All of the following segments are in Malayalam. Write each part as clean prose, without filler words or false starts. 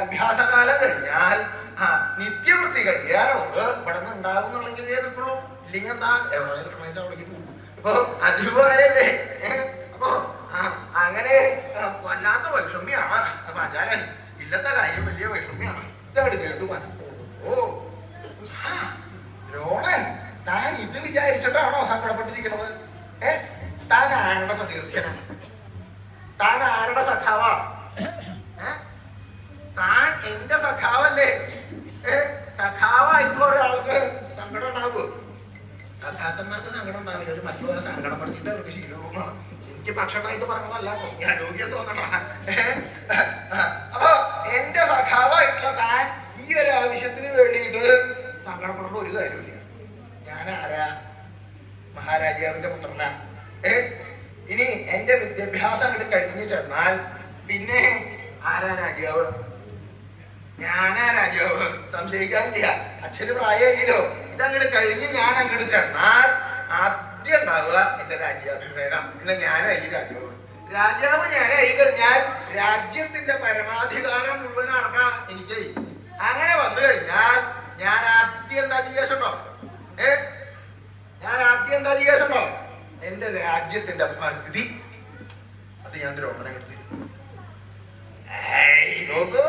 അഭ്യാസകാലം കഴിഞ്ഞാൽ നിത്യവൃത്തി കഴിയാനുള്ളത് ഇവിടെ നിന്ന് ഉണ്ടാവും എന്നുള്ളെങ്കിൽ നിൽക്കുള്ളൂ. ഇല്ലെങ്കിൽ എന്താ എവിടെ കിട്ടണേച്ചാൽ അവിടേക്ക് പോകും. ഇപ്പൊ അതുപോലെയല്ലേ. അപ്പൊ അങ്ങനെ വല്ലാത്ത വൈഷമ്യാണ്. അപ്പൊ ആചാരൻ ഇല്ലത്തെ കാര്യം വലിയ വൈഷമ്യാണ്. ഇതവിടെ കേട്ടു ഓ ദ്രോണൻ താൻ ഇത് വിചാരിച്ചിട്ടാണോ സങ്കടപ്പെട്ടിരിക്കുന്നത്? താൻ ആരുടെ സതീർത്ഥ്യനാണ്? താൻ ആരുടെ സഖാവാ? താൻ എന്റെ സഖാവല്ലേ? സഖാവായിട്ടുള്ള ഒരാൾക്ക് സങ്കടം ഉണ്ടാവുമോ? സഖാക്കന്മാർക്ക് സങ്കടം ഉണ്ടാവില്ല. ഒരു മറ്റുള്ളവരെ സങ്കടപ്പെടുത്തിയിട്ട് അവർക്ക് ശീലമാണ്. എനിക്ക് ഭക്ഷണമായിട്ട് പറഞ്ഞതല്ല, ഞാൻ രോഗ്യം തോന്നണ. അപ്പൊ എന്റെ സഖാവായിട്ടുള്ള താൻ ഈ ഒരു ആവശ്യത്തിന് വേണ്ടിയിട്ട് സങ്കടപ്പെടേണ്ട ഒരു കാര്യമില്ല. ഞാൻ ആരാ? മഹാരാജാവിന്റെ പുത്രനാ. ഇനി എന്റെ വിദ്യാഭ്യാസം അങ്ങോട്ട് കഴിഞ്ഞു ചെന്നാൽ പിന്നെ ആരാ രാജാവ്? ഞാനാ രാജാവ്, സംശയിക്കാനില്ല. അച്ഛന് പ്രായമായില്ലോ. ഇതങ്ങോട്ട് കഴിഞ്ഞ് ഞാൻ അങ്ങോട്ട് ചെന്നാൽ ആദ്യം ഉണ്ടാവുക എന്റെ രാജ്യാഭിഷേകം. പിന്നെ ഞാനായി രാജാവ്. രാജാവ് ഞാനായി കഴിഞ്ഞാൽ രാജ്യത്തിന്റെ പരമാധികാരം മുഴുവൻ അടക്കാം എനിക്ക്. അങ്ങനെ വന്നു കഴിഞ്ഞാൽ ഞാൻ ആദ്യം എന്താ ചെയ്യാസുണ്ടോ? ഞാൻ ആദ്യം എന്താ ചെയ്യാസുണ്ടോ? എന്റെ രാജ്യത്തിന്റെ പകുതി അത് ഞാൻ ദ്രോണനെ എടുത്തു തരും. നോക്കൂ,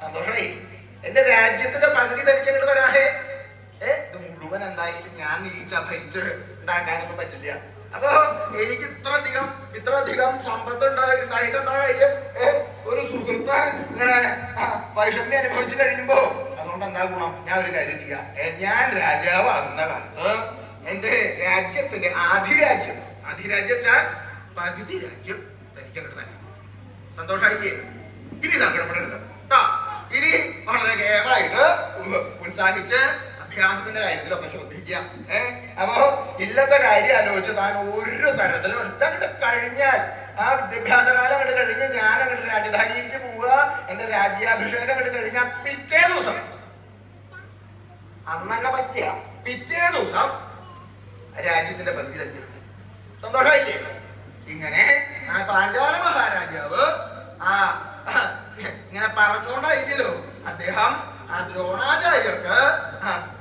സന്തോഷമായി. എന്റെ രാജ്യത്തിന്റെ പകുതി തനിച്ചങ്ങോട്ട് തരാഹേ. ഇത് മുഴുവൻ എന്തായാലും ഞാൻ നിരീക്ഷ ഭരിച്ച് ഉണ്ടാക്കാനൊന്നും പറ്റില്ല. അപ്പൊ എനിക്ക് ഇത്രയധികം സമ്പത്ത് ഉണ്ടായിട്ട് എന്താ കാര്യം? ഒരു സുഹൃത്ത് ഇങ്ങനെ വൈഷമ്യം അനുഭവിച്ചു കഴിയുമ്പോ അതുകൊണ്ട് എന്താ ഗുണം? ഞാൻ ഒരു കാര്യം ചെയ്യാം. ഞാൻ രാജാവാകുന്ന കാലത്ത് എന്റെ രാജ്യത്തിന്റെ അധിരാജ്യത്താൽ പകുതി രാജ്യം തനിക്കങ്ങോട്ട് തന്നെ. സന്തോഷമായില്ലേ? ഇനി സങ്കടപ്പെടരുത് കേട്ടോ. ഇനി വളരെ കേമായിട്ട് ഉത്സാഹിച്ച് അഭ്യാസത്തിന്റെ കാര്യത്തിലൊക്കെ ശ്രദ്ധിക്കുക. അപ്പോ ഇല്ലത്തെ കാര്യം ആലോചിച്ച് താൻ ഒരു തരത്തിലും അങ്ങോട്ട് കഴിഞ്ഞാൽ ആ വിദ്യാഭ്യാസ കാലം അങ്ങോട്ട് കഴിഞ്ഞ് ഞാൻ അങ്ങോട്ട് രാജധാനിയിലേക്ക് പോവുക. എന്റെ രാജ്യാഭിഷേകം അങ്ങോട്ട് കഴിഞ്ഞാൽ പിറ്റേ ദിവസം അന്നെ പറ്റിയ പിറ്റേ ദിവസം രാജ്യത്തിന്റെ പകുതി തന്നെ. സന്തോഷമായില്ലേ? ഇങ്ങനെ പാഞ്ചാല മഹാരാജാവ് ഇങ്ങനെ പറഞ്ഞുകൊണ്ടായിരിക്കല്ലോ അദ്ദേഹം ആ ദ്രോണാചാര്യർക്ക്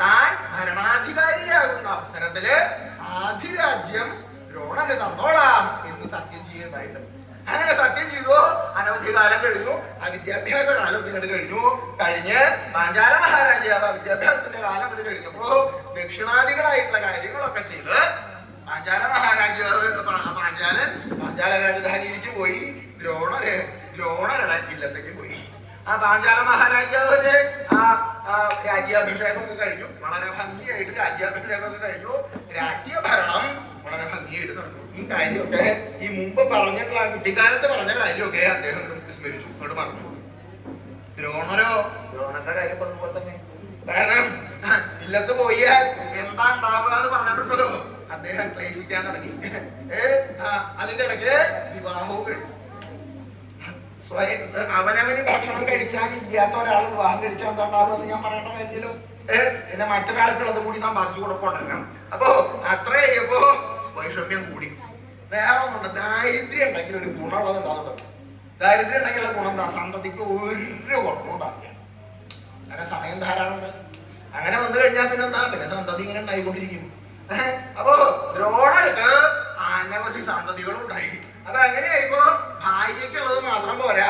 താൻ ഭരണാധികാരിയാകുന്ന അവസരത്തില് ആധിരാജ്യം ദ്രോണന് തന്നോളാം എന്ന് സത്യം ചെയ്യുന്നുണ്ടായിട്ട്. അങ്ങനെ സത്യം ചെയ്തു. അനവധി കാലം കഴിഞ്ഞു. ആ വിദ്യാഭ്യാസ കാലം ഇങ്ങോട്ട് കഴിഞ്ഞ് പാഞ്ചാല മഹാരാജാവ് ആ വിദ്യാഭ്യാസത്തിന്റെ കാലം ഇങ്ങോട്ട് കഴിഞ്ഞപ്പോ ദക്ഷിണാദികളായിട്ടുള്ള കാര്യങ്ങളൊക്കെ ചെയ്ത് പാഞ്ചാല രാജധാനിയിലേക്ക് പോയി. ദ്രോണരുടെ ജില്ലത്തേക്ക് പോയി. ആ പാഞ്ചാല മഹാരാജാവിന്റെ രാജ്യാഭിഷേകമൊക്കെ കഴിഞ്ഞു. വളരെ ഭംഗിയായിട്ട് രാജ്യാഭിഷേകമൊക്കെ കഴിഞ്ഞു. രാജ്യഭരണം വളരെ ഭംഗിയായിട്ട് നടന്നു. ഈ കാര്യമൊക്കെ ഈ മുമ്പ് പറഞ്ഞിട്ടുള്ള കുട്ടിക്കാലത്ത് പറഞ്ഞ കാര്യമൊക്കെ അദ്ദേഹം വിസ്മരിച്ചു, അങ്ങോട്ട് പറഞ്ഞു. ദ്രോണന്റെ കാര്യം അതുപോലെ തന്നെ. കാരണം ഇല്ലത്ത് പോയാൽ എന്താ ഉണ്ടാവുക എന്ന് പറഞ്ഞിട്ടുണ്ടല്ലോ. അദ്ദേഹം ക്ലേശിക്കാൻ തുടങ്ങി. അതിന്റെ ഇടയ്ക്ക് വിവാഹവും കഴിഞ്ഞു. അവനവന് ഭക്ഷണം കഴിക്കാനില്ലാത്ത ഒരാൾ വിവാഹം കഴിച്ചാൽ എന്താ ഉണ്ടാവുക ഞാൻ പറയേണ്ട കാര്യമല്ലോ. പിന്നെ മറ്റൊരാൾക്കുള്ളത് കൂടി സമ്പാദിച്ചു കൊടുക്കൊണ്ടിരിക്കണം. അപ്പൊ അത്ര കഴിയപ്പോ വൈഷമ്യം കൂടി. വേറെ ഒന്നുണ്ട്, ദാരിദ്ര്യം ഉണ്ടെങ്കിൽ ഒരു ഗുണമുള്ളത് എന്താണെന്ന്. ദാരിദ്ര്യം ഉണ്ടെങ്കിലുള്ള ഗുണം എന്താ? സന്തതിക്ക് ഒരു കുഴപ്പവും ഉണ്ടാവില്ല. അങ്ങനെ സമയം ധാരാളമുണ്ട്. അങ്ങനെ വന്നു കഴിഞ്ഞാൽ പിന്നെ എന്താ? പിന്നെ സന്തതി ഇങ്ങനെ ഉണ്ടായിക്കൊണ്ടിരിക്കും. അപ്പോ ദ്രോണർക്ക് അനവധി സന്തതികളും ഉണ്ടായി. അത് അങ്ങനെയായിപ്പോ ഭാര്യക്കുള്ളത് മാത്രം പോരാ,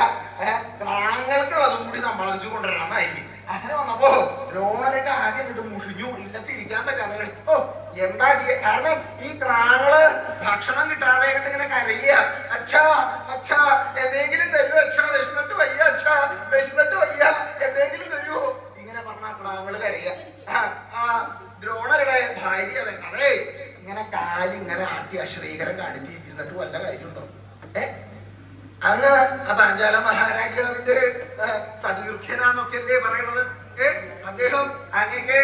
പ്രാങ്ങൾക്കുള്ളതും കൂടി സമ്പാദിച്ചു കൊണ്ടുവരണമെന്നായിരിക്കും. അങ്ങനെ വന്നപ്പോ ദ്രോണരൊക്കെ ആകെ എന്നിട്ട് മുഷിഞ്ഞു. ഇല്ലത്തിരിക്കാൻ പറ്റാതെ എന്താ ചെയ്യുക? കാരണം ഈ പ്രാങ്ങള് ഭക്ഷണം കിട്ടാതെ ഇങ്ങനെ കരയുക. അച്ഛാ അച്ഛാ എന്തെങ്കിലും തരൂ അച്ഛാ, വിശന്നിട്ട് വയ്യ അച്ഛാ, വിശന്നിട്ട് വയ്യ, എന്തെങ്കിലും തരൂ, ഇങ്ങനെ പറഞ്ഞ പ്രാങ്ങള് കരയുക. ദ്രോണരുടെ ഭാര്യ അതെ ഇങ്ങനെ കാലിങ്ങനെ ആട്ടി അശ്രീകരം കാണിച്ചിരുന്നിട്ട് വല്ല കാര്യമുണ്ടോ? അന്ന് ആ പാഞ്ചാല മഹാരാജാവിന്റെ സതീർത്ഥ്യനാന്നൊക്കെ അല്ലേ പറയണത്. അദ്ദേഹം അങ്ങക്ക്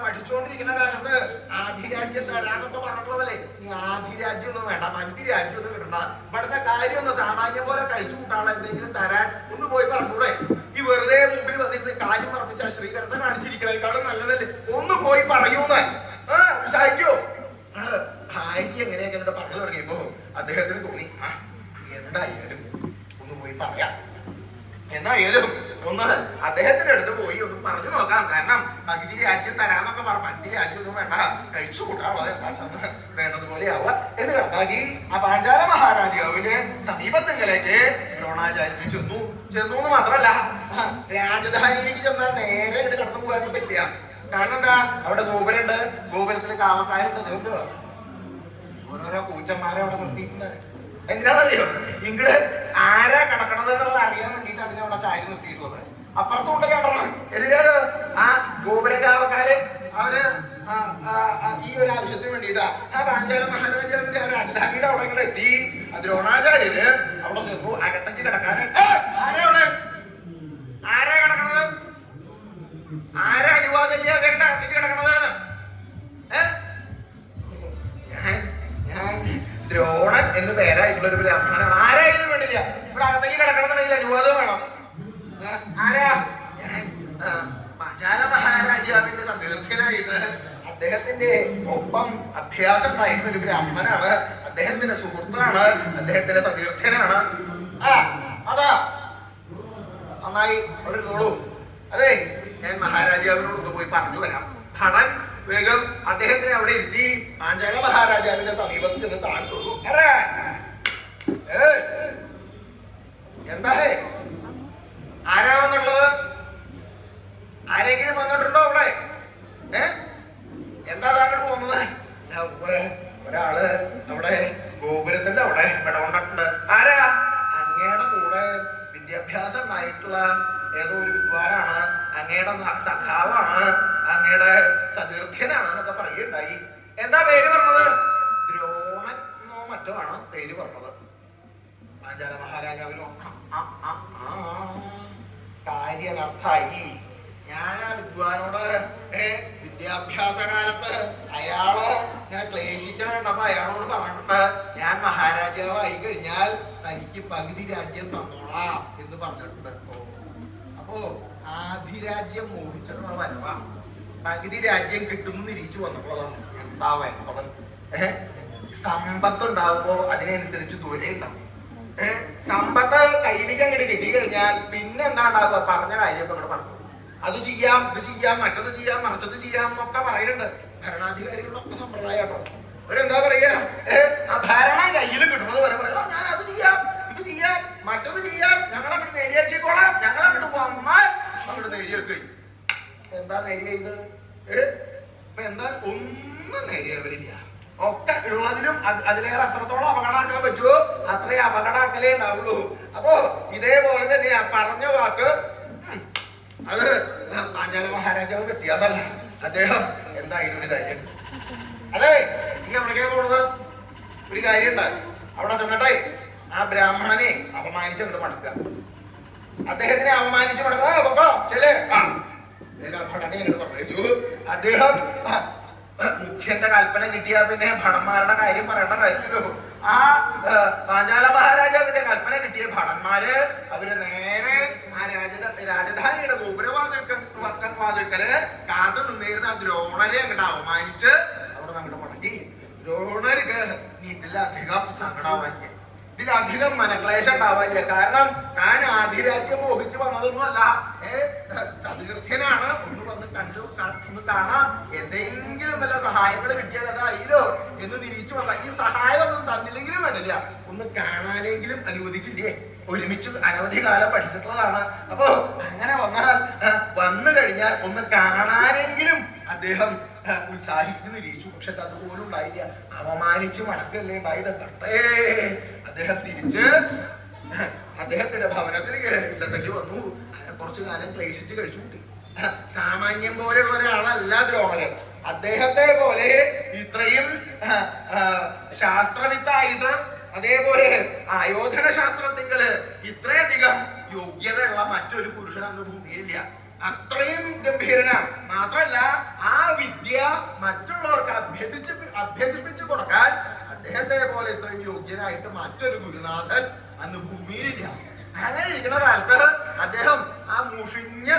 പഠിച്ചുകൊണ്ടിരിക്കുന്ന കാലത്ത് ആധിരാജ്യം തരാന്നൊക്കെ പറഞ്ഞിട്ടുള്ളതല്ലേ. ഈ ആധിരാജ്യം ഒന്നും വേണ്ട, പകുതി രാജ്യം ഒന്നും കിട്ടണ്ട. ഇവിടുത്തെ കാര്യം ഒന്ന് സാമാന്യം പോലെ കഴിച്ചു കൂട്ടാനുള്ള എന്തെങ്കിലും തരാൻ ഒന്ന് പോയി പറഞ്ഞൂടെ? ഈ വെറുതെ മുമ്പിൽ വന്നിരുന്ന് കാര്യം ഉറപ്പിച്ച ശ്രീകരത്തെ കാണിച്ചിരിക്കുന്നതിനേക്കാളും നല്ലതല്ലേ ഒന്ന് പോയി പറയൂന്ന്. സഹായിക്കോ? ഭാര്യ എങ്ങനെയൊക്കെ പറഞ്ഞു തുടങ്ങിയപ്പോ അദ്ദേഹത്തിന് തോന്നി എന്തായാലും ഒന്ന് പോയി പറയാം. എന്നായാലും ഒന്ന് അദ്ദേഹത്തിന്റെ അടുത്ത് പോയി ഒന്ന് പറഞ്ഞു നോക്കാം. കാരണം പകുതി രാജ്യം തരാന്നൊക്കെ പറഞ്ഞു. പകുതി രാജ്യം ഒന്നും വേണ്ട, കഴിച്ചു കൂട്ടാനുള്ളത് എന്താ വേണ്ടതുപോലെ ആവുക എന്ന് കണക്കാക്കി ആ പാഞ്ചാല മഹാരാജാവിന്റെ സമീപത്തെങ്കിലേക്ക് ദ്രോണാചാര്യന് ചെന്നു എന്ന് മാത്രമല്ല, രാജധാനിയിലേക്ക് ചെന്നാൽ നേരെ ഇത് കടന്നു പോകാനും പറ്റില്ല. കാരണം എന്താ, അവിടെ ഗോപുരമുണ്ട്, ഗോപുരത്തിൽ കാവക്കാരുണ്ട്, അതുകൊണ്ട് ഓരോരോ കൂറ്റന്മാരെ അവിടെ നിർത്തിയിട്ടുണ്ട്. എന്താണെന്നറിയോ, ഇങ്ങട് ആരാ കിടക്കണത് എന്നുള്ളത് അറിയാൻ വേണ്ടിയിട്ട് അതിനെ അവിടെ ചാരി നിർത്തിയിട്ടുള്ളത്. അപ്പുറത്തുകൊണ്ട് കിടക്കണം എതിരെ ആ ഗോപുരകാവക്കാര് അവര് ഈ ഒരു ആവശ്യത്തിന് വേണ്ടിയിട്ടാ ആ പാഞ്ചാല മഹാരാജാവിന്റെ രാജധാനിയുടെ അവിടെ ഇങ്ങനെ എത്തി. ദ്രോണാചാര്യര് അവിടെ ചെന്നു. അകത്തേക്ക് കിടക്കാനായിട്ട് ആരാ കിടക്കണത്? ആരാ അനുവാദമില്ല കേട്ട അകത്തേക്ക് കിടക്കണത്? ഞാൻ ദ്രോണൻ എന്ന് പേരായിട്ടുള്ള ഒരു ബ്രാഹ്മണനാണ്. ആരായാലും വേണ്ടില്ല, ഇവിടെ അകത്തേക്ക് കിടക്കണമെന്നുണ്ടെങ്കിൽ അനുവാദം വേണം. ആരാ? ഞാൻ പാഞ്ചാല മഹാരാജാവിന്റെ സതീർത്ഥ്യനായിട്ട് അദ്ദേഹത്തിന്റെ ഒപ്പം അഭ്യാസം ഉണ്ടായിരുന്ന ഒരു ബ്രാഹ്മണനാണ്, അദ്ദേഹത്തിന്റെ സുഹൃത്താണ്, അദ്ദേഹത്തിന്റെ സതീർത്ഥ്യനാണ്. അതാ നന്നായി അവിടെ ഇരുന്നോളൂ. അതെ, ഞാൻ മഹാരാജാവിനോട് ഒന്ന് പോയി പറഞ്ഞു വരാം. ഭടൻ വേഗം അദ്ദേഹത്തിനെ അവിടെ ഇരുത്തി പാഞ്ചാല മഹാരാജാവിന്റെ സമീപത്ത് ചെന്ന് താഴ്ത്തുള്ളൂ. എന്താ ആരാ വന്നുള്ളത്? ആരെങ്കിലും വന്നിട്ടുണ്ടോ അവിടെ? എന്താ താങ്കൾ പോകുന്നത്? ഒരാള് അവിടെ ഗോപുരത്തിന്റെ അവിടെ ഇടകൊണ്ടിട്ടുണ്ട്. ആരാ? അങ്ങയുടെ കൂടെ വിദ്യാഭ്യാസം ഉണ്ടായിട്ടുള്ള ഏതോ ഒരു വിദ്വാനാണ്, അങ്ങയുടെ സഖാവാണ്, അങ്ങയുടെ സതീർത്ഥ്യനാണ് എന്നൊക്കെ പറയുകയുണ്ടായി. എന്താ പേര് പറഞ്ഞത്? ദ്രോണൻ എന്നോ മറ്റോ ആണ് പേര് പറഞ്ഞത്. പാഞ്ചാല മഹാരാജാവിനോ കാര്യനർത്ഥായി. ഞാൻ ആ വിദ്വാനോട് വിദ്യാഭ്യാസ കാലത്ത് അയാള് ഇങ്ങനെ ക്ലേശിക്കണുണ്ടപ്പോ അയാളോട് പറഞ്ഞിട്ടുണ്ട്, ഞാൻ മഹാരാജാവായി കഴിഞ്ഞാൽ തനിക്ക് പകുതി രാജ്യം തന്നോളാം എന്ന് പറഞ്ഞിട്ടുണ്ട്. അപ്പോ ആധിരാജ്യം മോഹിച്ചിട്ടുള്ള വരവാ. പകുതി രാജ്യം കിട്ടുന്നു നിരീച്ചു വന്നപ്പോഴാണ് എന്താ വേണ്ടത്? സമ്പത്ത് ഉണ്ടാവുമ്പോ അതിനനുസരിച്ച് ദൂരെ ഉണ്ടാവും. സമ്പത്ത് കയ്യിലേക്ക് അങ്ങോട്ട് കിട്ടി കഴിഞ്ഞാൽ പിന്നെ എന്താ ഉണ്ടാവുക? പറഞ്ഞ കാര്യമൊക്കെ ഇവിടെ പറഞ്ഞു. അത് ചെയ്യാം, ഇത് ചെയ്യാം, മറ്റത് ചെയ്യാം, മറിച്ചത് ചെയ്യാം എന്നൊക്കെ പറയുന്നുണ്ട്. ഭരണാധികാരികളൊക്കെ സമ്പ്രദായം കേട്ടോ. അവരെന്താ പറയാ, ആ ഭരണം കയ്യിൽ കിട്ടുന്നത് വരെ പറയാം, ഞാൻ അത് ചെയ്യാം, ഇത് ചെയ്യാം, മറ്റത് ചെയ്യാം, ഞങ്ങളങ്ങോട്ട് നേരിയാക്കിക്കോളാം, ഞങ്ങളങ്ങോട്ട് വന്നാൽ അങ്ങോട്ട് നേരിയാക്കി. എന്താ നേരിയത്? എന്താ ഒന്നും നേരിയവരില്ല. ഒക്കെ ഉള്ളതിലും അതിലേറെ അത്രത്തോളം അപകടമാക്കാൻ പറ്റുമോ അത്രയും അപകടമാക്കലേ ഉണ്ടാവുള്ളൂ. അപ്പോ ഇതേപോലെ തന്നെയാ പറഞ്ഞ വാക്ക്. അത് പാഞ്ചാല മഹാരാജാവ് വ്യത്യാസമല്ല. അദ്ദേഹം എന്തായാലും ഒരു ധൈര്യം. അതെ, നീ എവിടേക്കാ പോണത്? ഒരു കാര്യം ഉണ്ടായി. അവിടെ ചെന്നിട്ടേ ആ ബ്രാഹ്മണനെ അപമാനിച്ചുകൊണ്ട് മടക്കുക. അദ്ദേഹത്തിനെ അപമാനിച്ച് മടക്കുക. ചെല്ലേ ഭടനെ എന്നോട് പറഞ്ഞു. അദ്ദേഹം മുഖ്യന്റെ കൽപ്പന കിട്ടിയാ പിന്നെ ഭടന്മാരുടെ കാര്യം പറയേണ്ട കാര്യമില്ലല്ലോ. ആ പാഞ്ചാല മഹാരാജാവിന്റെ കൽപ്പന കിട്ടിയ ഭടന്മാര് അവര് നേരെ ആ രാജധാനിയുടെ ഗോപുരവാതിക്കല് കാത്തു നിന്നിരുന്ന ആ ദ്രോണരെ അങ്ങോട്ട് അവമാനിച്ച് അവിടെ അങ്ങോട്ട് മടക്കി. ദ്രോണർക്ക് ഇതിലധികം സങ്കടമാവാൻ, ഇതിലധികം മനക്ലേശം ഉണ്ടാവാനില്ല. കാരണം താൻ ആധിരാജ്യം മോഹിച്ച് വന്നതൊന്നുമല്ല. സതീർത്ഥ്യനാണ്. ഒന്ന് വന്ന് കണ്ടു ഒന്ന് കാണാം, എന്തെങ്കിലും വല്ല സഹായങ്ങൾ കിട്ടിയാൽ അതായില്ലോ എന്ന് നിരീച്ചു വന്ന. ഈ സഹായം ഒന്നും തന്നില്ലെങ്കിലും വേണ്ടില്ല, ഒന്ന് കാണാനെങ്കിലും അനുവദിക്കില്ലേ? ഒരുമിച്ച് അനവധി കാലം പഠിച്ചിട്ടുള്ളതാണ്. അപ്പോ അങ്ങനെ വന്നു കഴിഞ്ഞാൽ ഒന്ന് കാണാനെങ്കിലും അദ്ദേഹം ഉത്സാഹിക്കുന്നു നിരീച്ചു. പക്ഷെ അതുപോലും ഉണ്ടായില്ല. അവമാനിച്ച് മടക്കല്ലേ ഉണ്ടായത്. തട്ടേ അദ്ദേഹം തിരിച്ച് അദ്ദേഹത്തിന്റെ ഭവനത്തിലേക്ക് വന്നു. കുറച്ചു കാലം ക്ലേശിച്ച് കഴിച്ചു കൂട്ടി. സാമാന്യം പോലെയുള്ള ഒരാളല്ല ദ്രോണൻ. അദ്ദേഹത്തെ പോലെ ഇത്രയും ശാസ്ത്രവിത്തായിട്ട്, അതേപോലെ ആയോധന ശാസ്ത്രത്തില് ഇത്രയധികം യോഗ്യതയുള്ള മറ്റൊരു പുരുഷൻ അന്ന് ഭൂമിയിലില്ല. അത്രയും ഗംഭീരനാണ്. മാത്രല്ല ആ വിദ്യ മറ്റുള്ളവർക്ക് അഭ്യസിപ്പിച്ചു കൊടുക്കാൻ അദ്ദേഹത്തെ പോലെ ഇത്രയും യോഗ്യനായിട്ട് മറ്റൊരു ഗുരുനാഥൻ അന്ന് ഭൂമിയിലില്ല. അങ്ങനെ ഇരിക്കുന്ന കാലത്ത് അദ്ദേഹം ആ മുഷിഞ്ഞ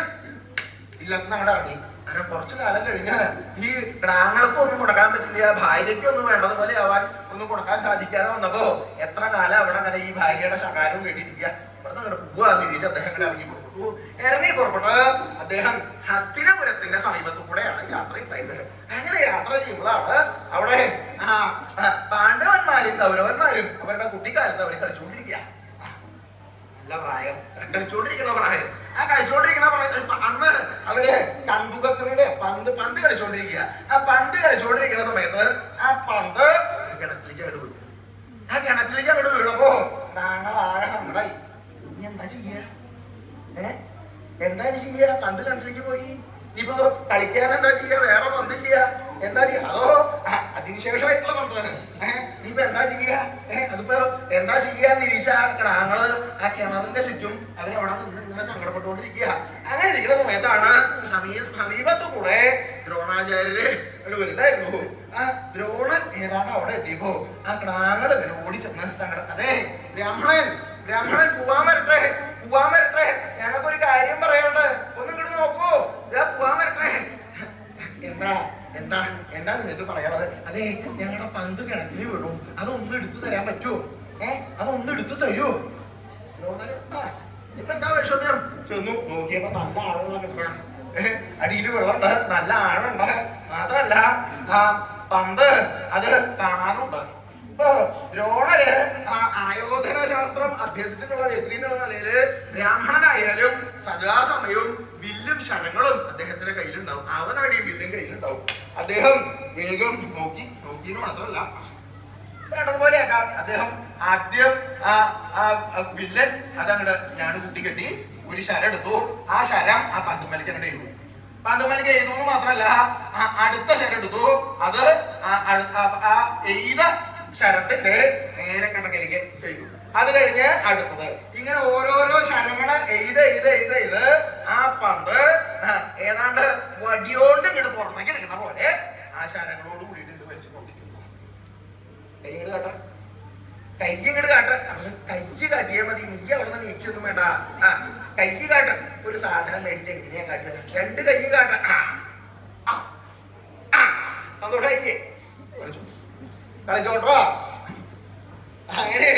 ഇല്ലെന്ന് അങ്ങോട്ട് ഇറങ്ങി. കാരണം കുറച്ചു കാലം കഴിഞ്ഞ് ഈ കിടാങ്ങൾക്കും ഒന്നും കൊടുക്കാൻ പറ്റില്ല, ഭാര്യയ്ക്കും ഒന്നും വേണ്ടതുപോലെ ആവാൻ ഒന്നും കൊടുക്കാൻ സാധിക്കാതെ വന്നപ്പോ എത്ര കാലം അവിടെ അങ്ങനെ ഈ ഭാര്യയുടെ ശകാരവും കേട്ടിരിക്കുക. ഇവിടെ തിരിച്ച് അദ്ദേഹം ഇറങ്ങി പുറപ്പെട്ടു. ഇറങ്ങി പുറപ്പെട്ട് അദ്ദേഹം ഹസ്തിനപുരത്തിന്റെ സമീപത്തു കൂടെയാണ് യാത്ര ഉണ്ടായത്. അങ്ങനെ യാത്ര ചെയ്യുമ്പോഴാണ് അവിടെ പാണ്ഡവന്മാരും കൗരവന്മാരും അവരുടെ കുട്ടിക്കാലത്ത് അവർ കളിച്ചുകൊണ്ടിരിക്കുക. നല്ല പ്രായം, കളിച്ചുകൊണ്ടിരിക്കുന്ന പ്രായം. ആ കളിച്ചുകൊണ്ടിരിക്കുന്ന പ്രായം അന്ന് അവര് കൺകുകക്രിയുടെ പന്ത് കളിച്ചുകൊണ്ടിരിക്കുക. ആ പന്ത് കളിച്ചുകൊണ്ടിരിക്കുന്ന സമയത്ത് ആ പന്ത് കിണറ്റിലേക്ക് അങ്ങോട്ട് വീഴും. ആ കിണറ്റിലേക്ക് അങ്ങോട്ട് വീണപ്പോ ഞങ്ങളാകെ സങ്കടായി. ഇനി എന്താ ചെയ്യ? എന്താ ചെയ്യ? പന്ത് കിണറ്റിലേക്ക് പോയി. ഇപ്പൊ കളിക്കാൻ എന്താ ചെയ്യാ? വേറെ പന്തില്ല. എന്താ ചെയ്യാ? അതോ അതിനുശേഷമായിട്ടുള്ള പന്താണ്. ഇനിയിപ്പോ എന്താ ചെയ്യാ? അതിപ്പോ എന്താ ചെയ്യാന്ന് ഇരിച്ച ഞങ്ങള് ആ കിണറിന്റെ ചുറ്റും അവരവിടെ നിന്ന് ഇങ്ങനെ സങ്കടപ്പെട്ടുകൊണ്ടിരിക്കുക. അങ്ങനെ ഇരിക്കുന്ന സമയത്താണ് സമീപത്തു കൂടെ ദ്രോണാചാര്യര് വരുന്നായിരുന്നു. ആ ദ്രോണൻ ഏതാണ്ട് അവിടെ എത്തിയപ്പോ ആ ക്രാങ്ങള് ഇങ്ങനെ ഓടിച്ചെന്ന് സങ്കടം. അതെ ബ്രാഹ്മണൻ പോവാൻ വരട്ടെ ഞങ്ങൾക്കൊരു കാര്യം പറയാണ്ട്, ഒന്നും ഇങ്ങോട്ട് നോക്കൂ, ഇതാ പോവാൻ വരട്ടെ. എന്താ നിങ്ങൾക്ക് പറയാനുള്ളത്? അതെ, ഞങ്ങളുടെ പന്ത് കിണറ്റിന് വീണു, അതൊന്നും എടുത്തു തരാൻ പറ്റുമോ? അതൊന്നും എടുത്തു തരുമോ? ഇപ്പൊ എന്താ വിഷയം? ചെന്നു നോക്കിയപ്പോ നല്ല ആളുകളാ കിട്ടണ. അടിയിൽ വെള്ളമുണ്ട്, നല്ല ആഴുണ്ട്. മാത്രല്ല ആ പന്ത് അത് കാണാനുണ്ട്. ഇപ്പൊ ദ്രോണര് ആയോധന ശാസ്ത്രം അഭ്യസിച്ചിട്ടുള്ള വ്യക്തി എന്നുള്ള നിലയില് ബ്രാഹ്മണനായാലും സദാസമയവും വില്ലും ശരങ്ങളും അദ്ദേഹത്തിന്റെ കയ്യിലുണ്ടാവും. അവനടിയും വില്ലും കയ്യിലുണ്ടാവും. അദ്ദേഹം വേഗം നോക്കിയെന്ന് മാത്രമല്ല അതുപോലെയാക്കാം. അദ്ദേഹം ആദ്യം വില്ലൻ അതങ്ങട് ഞാൻ കുത്തിക്കെട്ടി ഒരു ശരം എടുത്തു. ആ ശരം ആ പന്തുമലിക്ക് അങ്ങോട്ട് എഴുതു. പന്തുമലിക്ക് എഴുതുന്നു മാത്രമല്ല അടുത്ത ശരം എടുത്തു. അത് ആ എയ്ത ശരത്തിന്റെ നേരെ കണക്കിലേക്ക് ചെയ്തു. അത് കഴിഞ്ഞ് അടുത്തത്. ഇങ്ങനെ ഓരോരോ ശരങ്ങള് എയ്ത് ആ പന്ത് ഏതാണ്ട് വടിയോണ്ട് ഇങ്ങോട്ട് പുറത്തേക്ക് എടുക്കുന്ന പോലെ ആ ശരങ്ങളോട് കൂടിയിട്ട് വലിച്ചു കൊണ്ടിരിക്കുന്നു. കൈ ഇങ്ങോട്ട് കാട്ട കൈ കാട്ടിയാൽ മതി. നീ അവിടെ നിന്ന് നീക്കൊന്നും വേണ്ട. കൈ കാട്ട. ഒരു സാധനം മേടിച്ച് എങ്ങനെയാ കാട്ടുക? രണ്ട് കൈ കാട്ട. സന്തോഷായില്ലേ? കളിച്ചോട്ടോ. അങ്ങനെ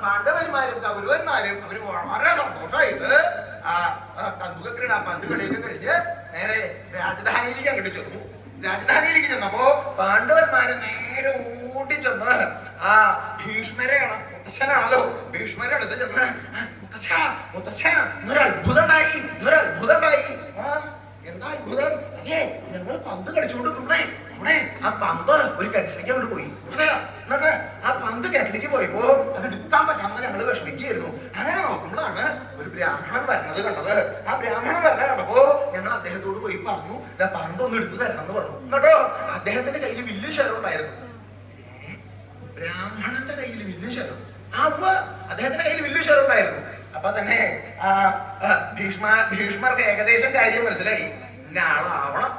പാണ്ഡവന്മാരും കൗരവന്മാരും അവര് വളരെ സന്തോഷമായിട്ട് കന്തുകക്രീഡ പന്ത് കളിയൊക്കെ കഴിഞ്ഞ് നേരെ രാജധാനിയിലേക്ക് അങ്ങോട്ട് ചെന്നു. രാജധാനിയിലേക്ക് ചെന്നപ്പോ പാണ്ഡവന്മാര് നേരെ ഓടിച്ചെന്ന് ഭീഷ്മരെയാണ്, മുത്തച്ഛനാണല്ലോ, ഭീഷ്മരെ അടുത്ത് ചെന്ന് മുത്തച്ഛ ഇന്നൊരു അത്ഭുതം ഉണ്ടായി. എന്താ അത്ഭുതം? അതെ, ഞങ്ങൾ പന്ത് കളിച്ചുകൊണ്ടിരിക്കുന്നേ അവിടെ ആ പന്ത് ഒരു കിണറ്റിലേക്ക് അങ്ങോട്ട് പോയി. എന്നിട്ട് ആ പന്ത് കിണറ്റിലേക്ക് പോയപ്പോ അത് എടുക്കാൻ പറ്റാമെന്ന് ഞങ്ങൾ വിഷമിക്കുകയായിരുന്നു. അങ്ങനെ നോക്കുമ്പോഴാണ് ഒരു ബ്രാഹ്മണൻ വരുന്നത് കണ്ടത്. ആ ബ്രാഹ്മണൻ വരുന്നത് കണ്ടപ്പോ ഞങ്ങൾ അദ്ദേഹത്തോട് പോയി പറഞ്ഞു, പന്ത് ഒന്ന് എടുത്തു തരണം എന്ന് പറഞ്ഞു. എന്നിട്ടോ അദ്ദേഹത്തിന്റെ കയ്യിൽ വില്ലും ശരം ഉണ്ടായിരുന്നു. ബ്രാഹ്മണന്റെ കയ്യിൽ വില്ലും ശരം. അദ്ദേഹത്തിന്റെ കയ്യിൽ വില്ലും ശരം ഉണ്ടായിരുന്നു. അപ്പൊ തന്നെ ഭീഷ്മർക്ക് ഏകദേശം കാര്യം മനസ്സിലായി. ഇന്ന ആളാവണം,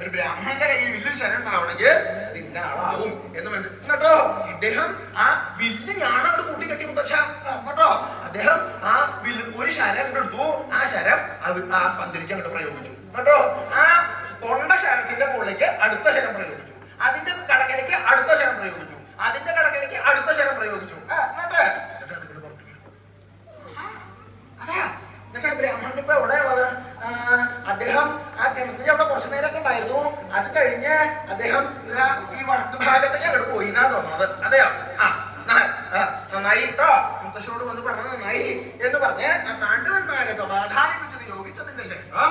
ഒരു ബ്രാഹ്മണന്റെ കയ്യിൽ വില്ലും ശരം ഉണ്ടാവണമെങ്കിൽ ഇന്ന ആളാവും എന്ന് മനസ്സിലായി. എന്നിട്ടോ അദ്ദേഹം ആ വില്ല് ഞാനവിടെ കൂട്ടിക്കെട്ടി മുത്തച്ഛ. കേട്ടോ അദ്ദേഹം ആ വില്ല് ഒരു ശരം അങ്ങോട്ട് എടുത്തു. ആ ശരം ആ പന്തിരിക്ക് അങ്ങോട്ട് പ്രയോഗിച്ചു. കേട്ടോ ആ കൊണ്ട ശരത്തിന്റെ മുകളിലേക്ക് അടുത്ത ശരം പ്രയോഗിച്ചു. അതിന്റെ കടക്കലേക്ക് അടുത്ത ശരം പ്രയോഗിച്ചു. അതിന്റെ കടക്കലേക്ക് അടുത്ത ശരം പ്രയോഗിച്ചു. ബ്രാഹ്മണൻ ഇപ്പൊ എവിടെയുള്ളത്? അദ്ദേഹം ആ കിണറ്റിൽ അവിടെ കുറച്ചു നേരമൊക്കെ ഉണ്ടായിരുന്നു. അത് കഴിഞ്ഞ് അദ്ദേഹം ഈ വടക്ക് ഭാഗത്തേക്ക് അങ്ങോട്ട് പോയി എന്നാ തോന്നുന്നത്. അതെയോ? നന്നായി കേട്ടോ, മുത്തശ്ശനോട് വന്ന് പറഞ്ഞത് നന്നായി എന്ന് പറഞ്ഞ് പാണ്ഡവന്മാരെ സമാധാനിപ്പിച്ചത് യോഗിച്ചതിന്റെ ശേഷം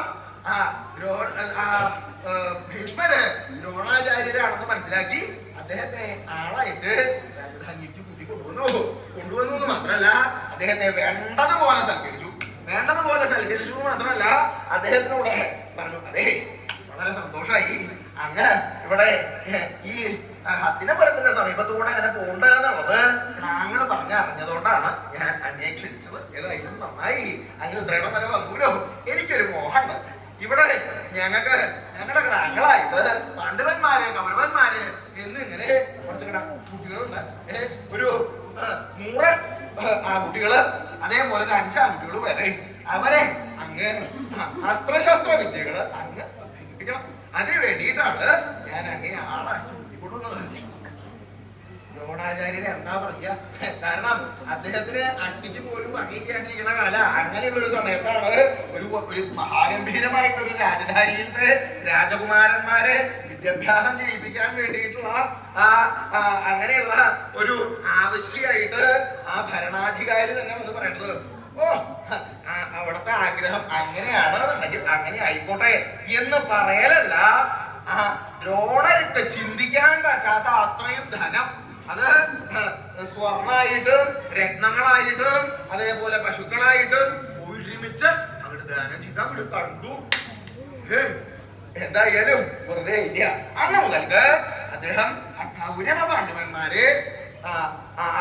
ഭീഷ്മര് ദ്രോണാചാര്യരാണെന്ന് മനസ്സിലാക്കി അദ്ദേഹത്തെ ആളായിട്ട് രാജധാനിക്ക് കൊണ്ടുവന്നു എന്ന് മാത്രമല്ല അദ്ദേഹത്തെ വേണ്ടതുപോലെ സൽക്കരിച്ചു മാത്രമല്ല അദ്ദേഹത്തിനോട് പറഞ്ഞു, അതെ വളരെ സന്തോഷമായി അങ്ങ് ഇവിടെ ഈ ഹസ്തിനപുരത്തിന്റെ സമീപത്തുകൂടെ അങ്ങനെ പോകണ്ടെന്നുള്ളത് ഞങ്ങൾ പറഞ്ഞറിഞ്ഞതുകൊണ്ടാണ് ഞാൻ അന്വേഷിച്ചത്. ഏതായാലും നന്നായി, അങ്ങനെ ഉദ്രേണം വരെ വന്നൂലോ. എനിക്കൊരു മോഹമുണ്ട്, ഇവിടെ ഞങ്ങളുടെ ഗ്രാങ്ങളായിട്ട് പാണ്ഡവന്മാര് കൗരവന്മാര് എന്നിങ്ങനെ കുറച്ച് കുട്ടികളുണ്ട്. ഒരു 100 ആൺകുട്ടികള്, അതേപോലെ 5 ആൺകുട്ടികൾ വരെ അവരെ അങ്ങ് അസ്ത്രശസ്ത്ര വിദ്യകള് അങ്ങ് അഭ്യസിപ്പിക്കണം. അതിനു വേണ്ടിയിട്ടാണ് ഞാൻ അങ്ങനെ ആളെ ചൂണ്ടിക്കൊടുക്കുന്നത്. ദ്രോണാചാര്യരെ എന്താ പറയാ, കാരണം അദ്ദേഹത്തിന് അട്ടിക്ക് പോലും വകയിക്കാണ്ടിരിക്കുന്ന കാല. അങ്ങനെയുള്ള ഒരു സമയത്താണ് ഒരു മഹാഗംഭീരമായിട്ടൊരു രാജധാനിയിലത്തെ രാജകുമാരന്മാരെ വിദ്യാഭ്യാസം ചെയ്യിപ്പിക്കാൻ വേണ്ടിയിട്ടുള്ള അങ്ങനെയുള്ള ഒരു ആവശ്യമായിട്ട് ആ ഭരണാധികാരി തന്നെ വന്ന് പറയുന്നത്, ഓ അവിടുത്തെ ആഗ്രഹം അങ്ങനെയാണെന്നുണ്ടെങ്കിൽ അങ്ങനെ ആയിക്കോട്ടെ എന്ന് പറയലല്ല, ദ്രോണർക്ക് ചിന്തിക്കാൻ പറ്റാത്ത അത്രയും ധനം, അത് സ്വർണായിട്ടും രത്നങ്ങളായിട്ടും അതേപോലെ പശുക്കളായിട്ടും ഒരുമിച്ച് അങ്ങോട്ട് ദാനം ചെയ്ത് അങ്ങോട്ട് കണ്ടു. എന്തായാലും വെറുതെ ഇല്ല. അന്ന് മുതൽക്ക് അദ്ദേഹം കൗരവ പാണ്ഡവന്മാരെ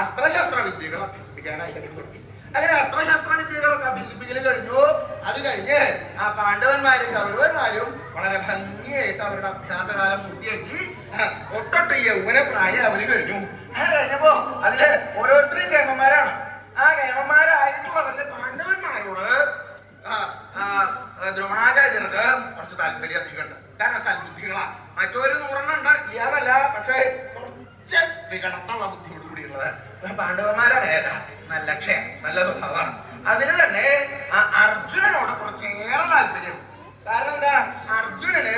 അസ്ത്രശസ്ത്ര വിദ്യകൾ അഭ്യസിപ്പിക്കാനായിട്ട് തുടങ്ങി. അങ്ങനെ അസ്ത്രശസ്ത്ര വിദ്യകളൊക്കെ അഭ്യസിപ്പിക്കൽ കഴിഞ്ഞു. അത് കഴിഞ്ഞ് ആ പാണ്ഡവന്മാരും കൗരവന്മാരും വളരെ ഭംഗിയായിട്ട് അവരുടെ അഭ്യാസകാലം പൂർത്തിയാക്കി ഒട്ടൊട്ട് യൗവന പ്രായാവലി കഴിഞ്ഞു. അത് കഴിഞ്ഞപ്പോ അതില് ഓരോരുത്തരും കേമന്മാരാണ്. ആ കേമന്മാരായിട്ടുള്ളവരില് പാണ്ഡവന്മാരോട് ദ്രോണാചാര്യർക്ക് കുറച്ച് താല്പര്യം അധികമുണ്ട്. കാരണം സൽബുദ്ധികളാ. മറ്റൊരു 100 ഉണ്ട് ഇയാളല്ല, പക്ഷെ കുറച്ച് വികടത്തുള്ള ബുദ്ധിയോട് കൂടിയുള്ളത്. പാണ്ഡവന്മാരല്ല, നല്ല ക്ഷയം, നല്ല സ്വഭാവമാണ്. അതിന് തന്നെ അർജുനനോട് കുറച്ചേറെ താല്പര്യം. കാരണം എന്താ, അർജുനന്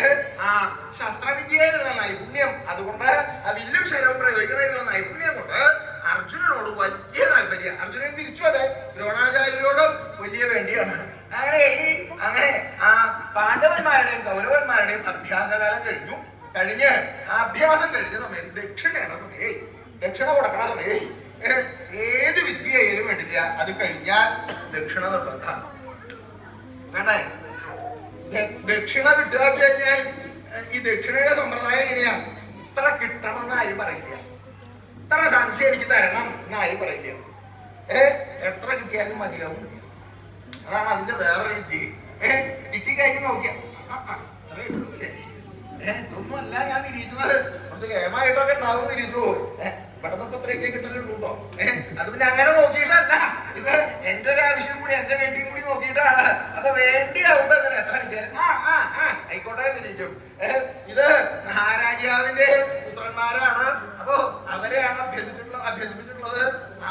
ശസ്ത്രവിദ്യയിലുള്ള നൈപുണ്യം, അതുകൊണ്ട് വില്ലും ശരവും പ്രയോഗിക്കുന്നതിനുള്ള നൈപുണ്യം കൊണ്ട് അർജുനനോട് വലിയ താല്പര്യം. അർജുനൻ തിരിച്ചു അതെ ദ്രോണാചാര്യരോടും വലിയ വേണ്ടിയാണ്. അങ്ങനെ ആ പാണ്ഡവന്മാരുടെയും കൗരവന്മാരുടെയും അഭ്യാസകാലം കഴിഞ്ഞ് ആ അഭ്യാസം കഴിഞ്ഞ സമയത്ത് ദക്ഷിണയുടെ സമയേ, ദക്ഷിണ കൊടുക്കണ സമയേ, ഏത് വിദ്യയിലും വേണ്ടില്ല. അത് കഴിഞ്ഞാൽ ദക്ഷിണ നിർബന്ധം വേണ്ടേ. ദക്ഷിണ കിട്ടുക വെച്ച് കഴിഞ്ഞാൽ ഈ ദക്ഷിണയുടെ സമ്പ്രദായം എങ്ങനെയാണ്, ഇത്ര കിട്ടണം എന്ന് ആരും പറയില്ല, ഇത്ര സംഖ്യ എനിക്ക് തരണം എന്ന് ആരും പറയില്ല. എത്ര കിട്ടിയാലും മതിയാവും. അതാണ് അതിന്റെ വേറൊരു വിദ്യ. കിട്ടിക്കഴിഞ്ഞ് നോക്കിയ ഇത്രയേ ഉള്ളൂ അല്ലേ, ഇതൊന്നുമല്ല ഞാൻ നിരീക്ഷണത്, കുറച്ച് കേമായിട്ടൊക്കെ ഉണ്ടാവും നിരീച്ചു. പെട്ടെന്നൊക്കെ ഇത്രയൊക്കെ കിട്ടലുള്ളൂ കേട്ടോ. അത് പിന്നെ അങ്ങനെ നോക്കിയിട്ടല്ല, ഇത് എന്റെ ഒരു ആവശ്യം കൂടി എന്റെ വേണ്ടിയും കൂടി നോക്കിയിട്ടാണ്. അപ്പൊ വേണ്ടിയാവുമ്പോ അങ്ങനെ എത്ര കിട്ടിയാലും ആയിക്കോട്ടെ നിരീക്കും. ഇത് മഹാരാജാവിന്റെ പുത്രന്മാരാണ്. അപ്പൊ അവരെയാണ് അഭ്യസിപ്പിച്ചിട്ടുള്ളത്.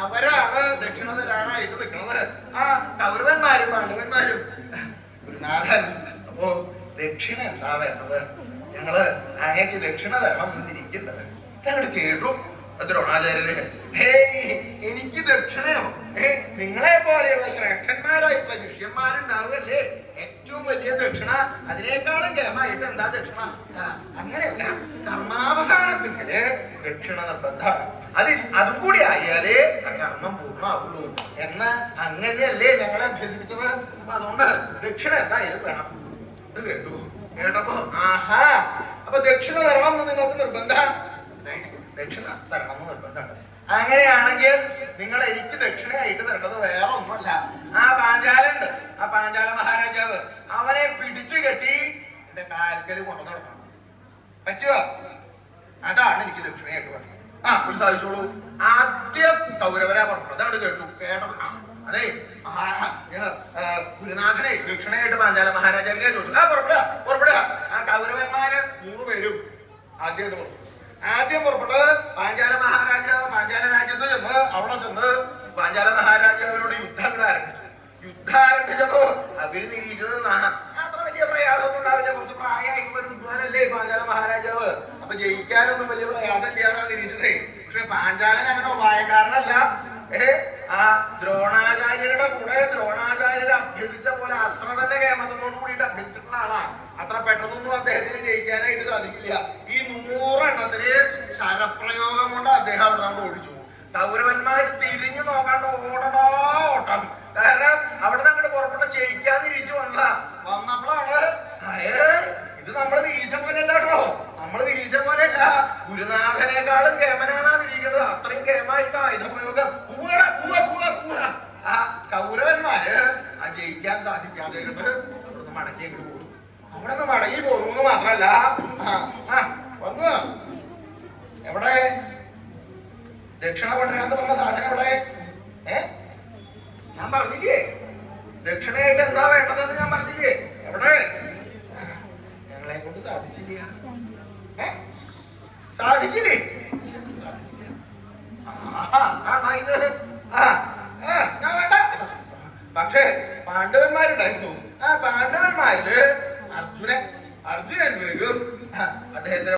അവരാണ് ദക്ഷിണ തരാനായിട്ട് നിൽക്കുന്നത്. ആ കൗരവന്മാരും പാണ്ഡവന്മാരും ഗുരുനാഥൻ, അപ്പോ ദക്ഷിണ എന്താ വേണ്ടത്, ഞങ്ങള് അങ്ങേക്ക് ദക്ഷിണ തരണം എന്ന് തിരിക്കേണ്ടത്. ഞങ്ങൾ കേട്ടു ദ്രോണാചാര്യര്, എനിക്ക് ദക്ഷിണയോ, നിങ്ങളെ പോലെയുള്ള ശ്രേഷ്ഠന്മാരായിട്ടുള്ള ശിഷ്യന്മാരുണ്ടാവുകയല്ലേ ഏറ്റവും വലിയ ദക്ഷിണ, അതിനേക്കാളും കേമായിട്ട് എന്താ ദക്ഷിണ. അങ്ങനെയല്ല, കർമാവസാനത്തില് ദക്ഷിണ നിർബന്ധമാണ്. അതും കൂടി ആയാലേ ആ കർമ്മം പൂർണ്ണമാവുള്ളൂ എന്ന് അങ്ങനെയല്ലേ ഞങ്ങളെ അഭ്യസിപ്പിച്ചത്. അതുകൊണ്ട് ദക്ഷിണ എന്തായാലും വേണം. ഇത് കേട്ടപ്പോ അപ്പൊ ദക്ഷിണ തരണം എന്ന് നിങ്ങൾക്ക് നിർബന്ധം, ദക്ഷിണ തരണം എന്ന് നിർബന്ധമുണ്ട്. അങ്ങനെയാണെങ്കിൽ നിങ്ങൾ എനിക്ക് ദക്ഷിണയായിട്ട് തരേണ്ടത് വേറെ ഒന്നുമല്ല, ആ പാഞ്ചാലുണ്ട്, ആ പാഞ്ചാല മഹാരാജാവ്, അവനെ പിടിച്ചു കെട്ടി എന്റെ കാൽക്കല് കൊണ്ടു നടക്കണം. പറ്റുമോ? അതാണ് എനിക്ക് ദക്ഷിണയായിട്ട് പറയുന്നത്. ഒരു സാധിച്ചോളൂ. ആദ്യം കൗരവരാ പറഞ്ഞു, അതാണ് കേട്ടത്. അതെ, ഗുരുനാഥനെ ദക്ഷിണയായിട്ട് പാഞ്ചാല മഹാരാജാവിനെ ചോദിച്ചു. പുറപ്പെടുക. ആ കൗരവന്മാര് 3 പേരും ആദ്യം പുറപ്പെട്ട് പാഞ്ചാല രാജ്യത്ത് ചെന്ന് അവിടെ ചെന്ന് പാഞ്ചാല മഹാരാജാവിനോട് യുദ്ധം ആരംഭിച്ചപ്പോ അവര് നിരീക്ഷിച്ചത് അത്ര വലിയ പ്രയാസമൊന്നും ഉണ്ടാവില്ല. കുറച്ച് പ്രായമായിട്ടുള്ള ഒരു വിദ്വാനല്ലേ പാഞ്ചാല മഹാരാജാവ്. അപ്പൊ ജയിക്കാനൊന്നും വലിയ പ്രയാസം ഇല്ലാന്നാണ് നിരീക്ഷിച്ചത്. പക്ഷെ പാഞ്ചാലൻ അങ്ങനെ ഉപായക്കാരനല്ല. ആ ദ്രോണാചാര്യരുടെ കൂടെ ദ്രോണാചാര്യരെ അഭ്യസിച്ച പോലെ അത്ര തന്നെ കേമത്തോട് കൂടിയിട്ട് അഭ്യസിച്ചിട്ടുള്ള ആളാണ്. അത്ര പെട്ടെന്നൊന്നും അദ്ദേഹത്തിന് ജയിക്കാനായിട്ട് സാധിക്കില്ല. ഈ 100 എണ്ണത്തിന് ശരപ്രയോഗം കൊണ്ട് അദ്ദേഹം അവിടെ നിന്ന് ഓടിച്ചു. കൗരവന്മാര് തിരിഞ്ഞു നോക്കാണ്ട് ഓട്ടം. കാരണം അവിടെ നിന്ന് അങ്ങോട്ട് പുറപ്പെട്ട് ജയിക്കാൻ തിരിച്ചു വന്നപ്പോഴാണ് ഇത് നമ്മൾ നിരീക്ഷ പോലെയല്ല കേട്ടോ, നമ്മൾ നിരീക്ഷ പോലെയല്ല, ഗുരുനാഥനേക്കാളും കേമനാണ് നിരീക്കുന്നത്. അത്രയും കേമായിട്ട് ആയുധപ്രയോഗം. ആ കൗരവന്മാര് ആ ജയിക്കാൻ സാധിക്കാതെ അവിടുന്ന് മടങ്ങി പോകും. അവിടുന്ന് മടങ്ങി പോകുന്നു മാത്രല്ല, വന്നു എവിടെ ദക്ഷിണ കൊണ്ടുവരാന്ന് പറഞ്ഞ സാധനം എവിടെ? ഞാൻ പറഞ്ഞില്ലേ ദക്ഷിണയായിട്ട് എന്താ വേണ്ടതെന്ന് ഞാൻ പറഞ്ഞില്ലേ? എവിടെ? ഞങ്ങളെ കൊണ്ട് സാധിച്ചില്ലേ? ഇത് ഞാൻ വേണ്ട. പക്ഷേ പാണ്ഡവന്മാരുണ്ടായിരുന്നു. ആ പാണ്ഡവന്മാരില് അർജുനൻ അദ്ദേഹത്തിന്